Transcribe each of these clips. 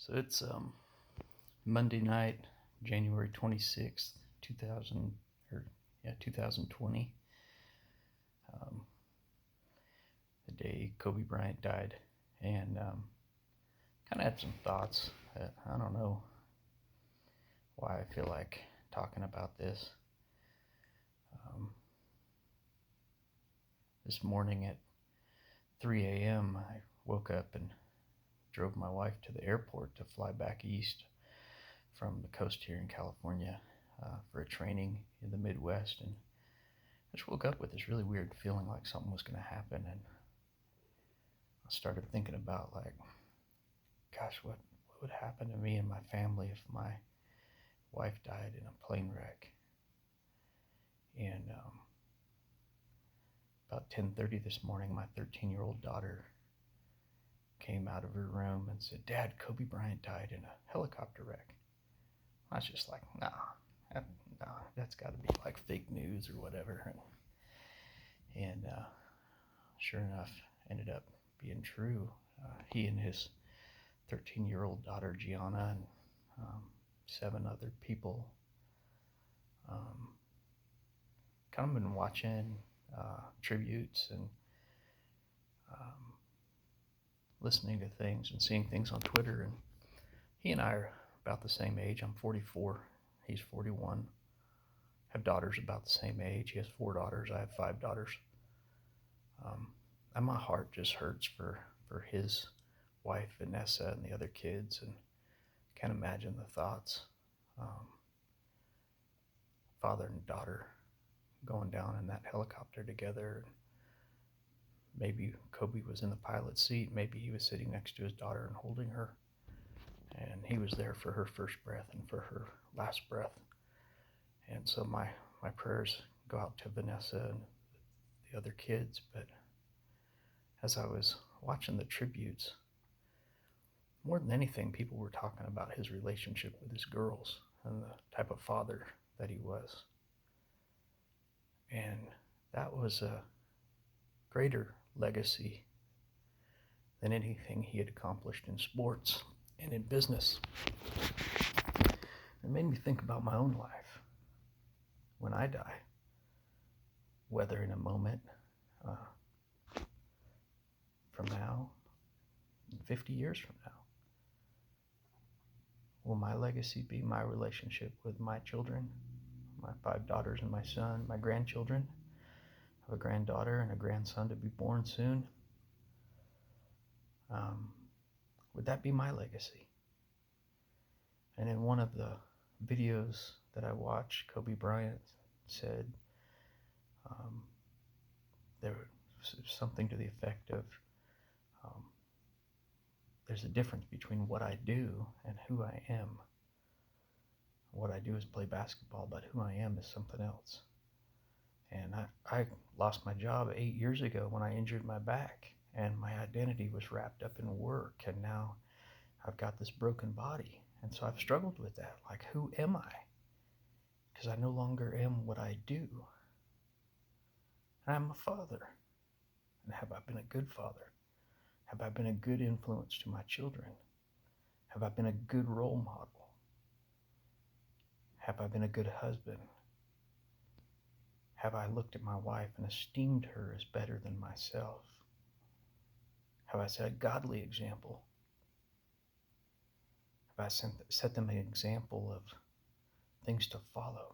So it's Monday night, January 26th, 2000 or yeah, 2020. Um, the day Kobe Bryant died, and kind of had some thoughts. I don't know why I feel like talking about this. Um, this morning at 3 a.m., I woke up and drove my wife to the airport to fly back east from the coast here in California for a training in the Midwest, and I just woke up with this really weird feeling like something was going to happen, and I started thinking about like, gosh, what would happen to me and my family if my wife died in a plane wreck? And about 10:30 this morning, my 13-year-old daughter came out of her room and said, "Dad, Kobe Bryant died in a helicopter wreck." I was just like, nah, that's got to be like fake news or whatever. And sure enough, ended up being true. He and his 13-year-old daughter Gianna and um, 7 other people um, kind of been watching tributes and um, listening to things and seeing things on Twitter. And he and I are about the same age. I'm 44. He's 41. Have daughters about the same age. He has 4 daughters. I have 5 daughters. Um, and my heart just hurts for his wife Vanessa and the other kids, and can't imagine the thoughts. Um, Father and daughter going down in that helicopter together. Maybe Kobe was in the pilot's seat. Maybe he was sitting next to his daughter and holding her. And he was there for her first breath and for her last breath. And so my prayers go out to Vanessa and the other kids. But as I was watching the tributes, more than anything, people were talking about his relationship with his girls and the type of father that he was. And that was a greater legacy than anything he had accomplished in sports and in business. It made me think about my own life. When I die, whether in a moment from now, 50 years from now, will my legacy be my relationship with my children, my 5 daughters and my son, my grandchildren? I have a granddaughter and a grandson to be born soon. Would that be my legacy? And in one of the videos that I watched, Kobe Bryant said there was something to the effect of there's a difference between what I do and who I am. What I do is play basketball, but who I am is something else. And I lost my job 8 years ago when I injured my back, and my identity was wrapped up in work, and now I've got this broken body. And so I've struggled with that. Like, who am I? Because I no longer am what I do. And I'm a father. And have I been a good father? Have I been a good influence to my children? Have I been a good role model? Have I been a good husband? Have I looked at my wife and esteemed her as better than myself? Have I set a godly example? Have I set them an example of things to follow?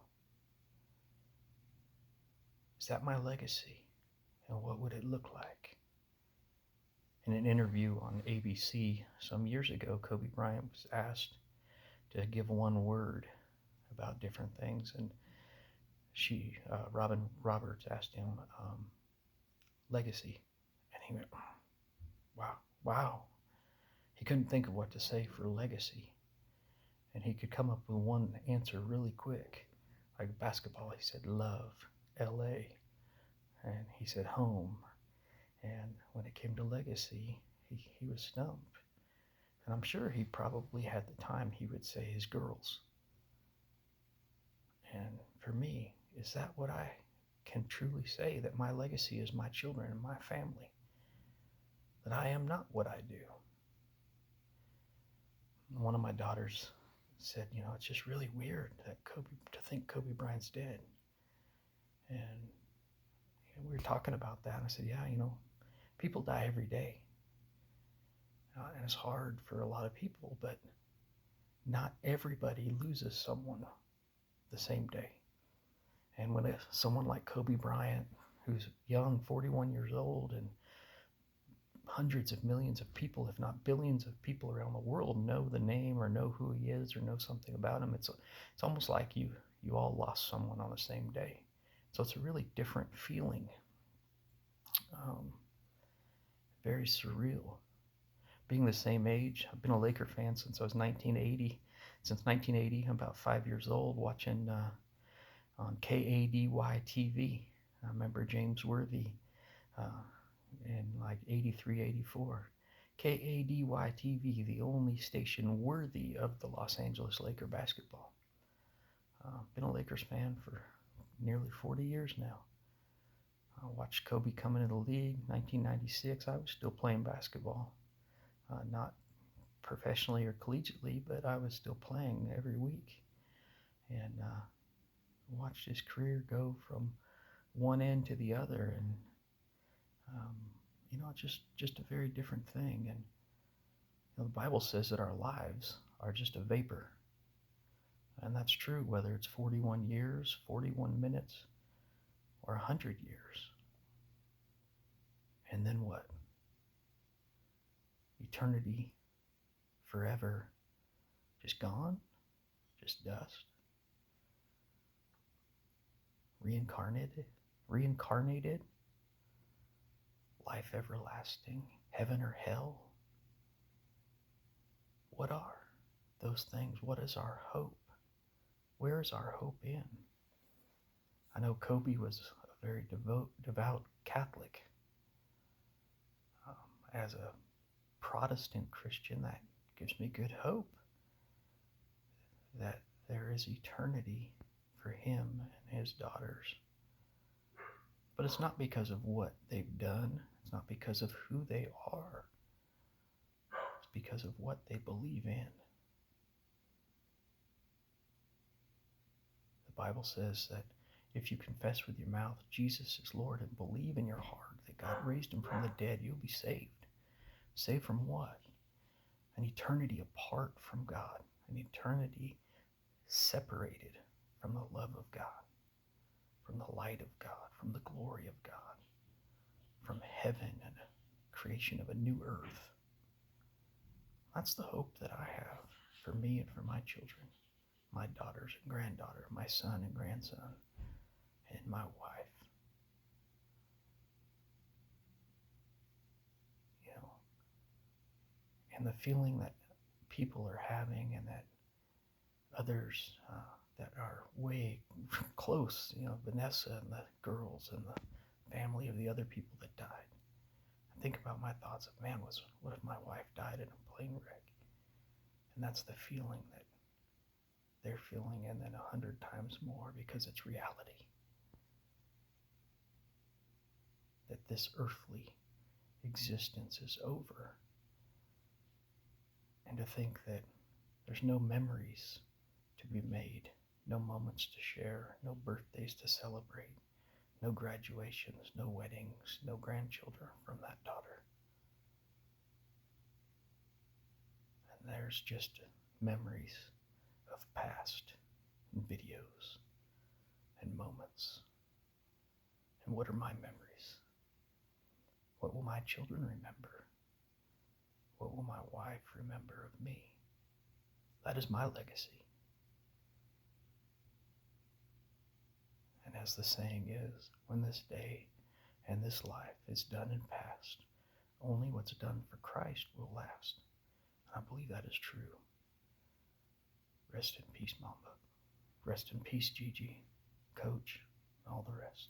Is that my legacy? And what would it look like? In an interview on ABC some years ago, Kobe Bryant was asked to give one word about different things, and Robin Roberts asked him, legacy, and he went, wow. He couldn't think of what to say for legacy, and he could come up with one answer really quick. Like basketball, he said love, LA, and he said home. And when it came to legacy, he was stumped. And I'm sure he probably had the time he would say his girls. And for me, is that what I can truly say, that my legacy is my children and my family? That I am not what I do? one of my daughters said, it's just really weird to think Kobe Bryant's dead. And we were talking about that. And I said, yeah, people die every day. And it's hard for a lot of people, but not everybody loses someone the same day. And when someone like Kobe Bryant, who's young, 41 years old, and hundreds of millions of people, if not billions of people around the world know the name or know who he is or know something about him, it's almost like you all lost someone on the same day. So it's a really different feeling. Very surreal. Being the same age, I've been a Laker fan since I was 1980. Since 1980, I'm about 5 years old, watching on KADY TV. I remember James Worthy in like 83, 84. KADY TV, the only station worthy of the Los Angeles Laker basketball. Been a Lakers fan for nearly 40 years now. I watched Kobe come into the league, 1996. I was still playing basketball. Not professionally or collegiately, but I was still playing every week. And watched his career go from one end to the other. And, just a very different thing. And the Bible says that our lives are just a vapor. And that's true, whether it's 41 years, 41 minutes, or 100 years. And then what? Eternity, forever, just gone? Just dust? Reincarnated? Life everlasting? Heaven or hell? What are those things? What is our hope? Where is our hope in? I know Kobe was a very devout Catholic. As a Protestant Christian, that gives me good hope that there is eternity for him and his daughters. But it's not because of what they've done. It's not because of who they are. It's because of what they believe in. The Bible says that if you confess with your mouth Jesus is Lord and believe in your heart that God raised him from the dead, you'll be saved. Saved from what? An eternity apart from God. An eternity separated from the love of God, from the light of God, from the glory of God, from heaven and a creation of a new earth. That's the hope that I have for me and for my children, my daughters and granddaughter, my son and grandson, and my wife. And the feeling that people are having and that others that are way close, Vanessa and the girls and the family of the other people that died. I think about my thoughts of, man, what if my wife died in a plane wreck? And that's the feeling that they're feeling, and then 100 times more, because it's reality. That this earthly existence is over. And to think that there's no memories to be made, no moments to share, no birthdays to celebrate, no graduations, no weddings, no grandchildren from that daughter. And there's just memories of past and videos and moments. And what are my memories? What will my children remember? What will my wife remember of me? That is my legacy. And as the saying is, when this day and this life is done and past, only what's done for Christ will last. And I believe that is true. Rest in peace, Mamba. Rest in peace, Gigi, Coach, and all the rest.